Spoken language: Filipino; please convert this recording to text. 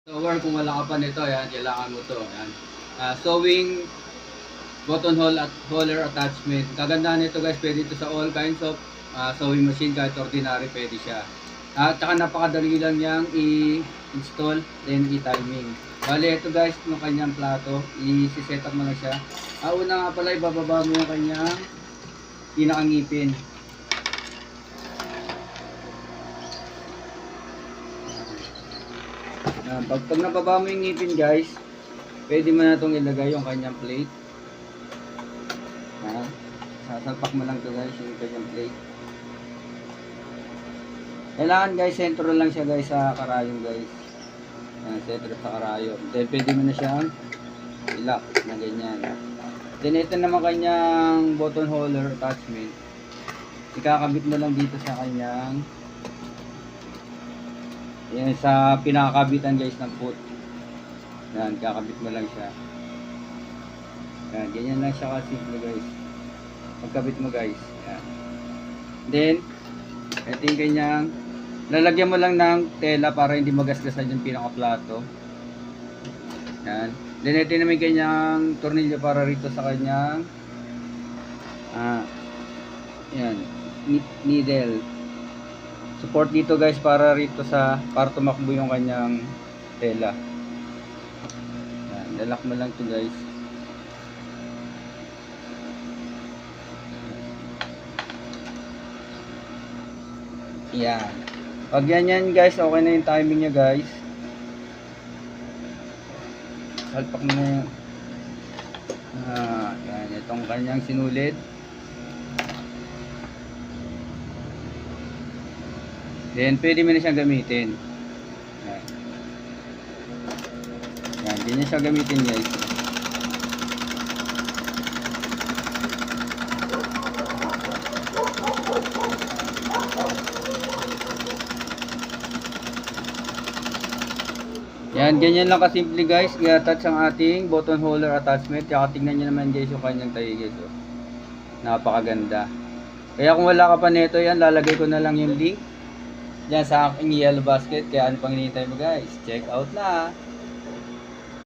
Or kung wala ka pa nito, yan, kailangan mo to. Yan. Sewing button hole at holder attachment. Kagandahan nito guys, pwede ito sa all kinds of sewing machine, kahit ordinary pwede siya. At saka napakadali lang niyang i-install, then i-timing. Bale, ito guys, yung kanyang plato, i-set up mo na siya. Una nga pala, ibababa mo yung kanyang pinakangipin. Pag nababa mo yung ngipin guys, pwede mo na itong ilagay yung kanyang plate. Sasalpak mo lang ito guys, yung kanyang plate. Kailangan guys, sentro lang siya guys sa karayom guys. Sentro sa karayom. Then pwede mo na siyang ilak na ganyan. Then ito naman kanyang button holder attachment. Ikakabit mo lang dito sa kanyang yan, sa pinakakabitan guys ng foot. Yan, kakabit mo lang siya. Yan, ganyan lang siya kasimple guys. Pagkabit mo guys. Yan. Then, ito yung kanyang, lalagyan mo lang ng tela para hindi magasgasan yung pinaka-plato. Yan. Then, ito naman yung kanyang tornilyo para rito sa kanyang yan, needle. Support dito guys para rito para tumakbo yung kanyang tela. Yan, lalak mo lang to guys. Yan. Pag yan guys, okay na yung timing niya guys. Salpak mo na yung yan, itong kanyang sinulid. Then, pwede mo na siyang gamitin. Yan. Yan, ganyan siya gamitin guys. Yan, ganyan lang kasimple guys. I-attach ang ating button holder attachment. Kaya tingnan nyo naman guys yung kanyang tayo guys. Oh. Napakaganda. Kaya kung wala ka pa nito, yan, lalagay ko na lang yung link yan sa aking yellow basket. Kaya ano pang hinihintay mo guys? Check out na.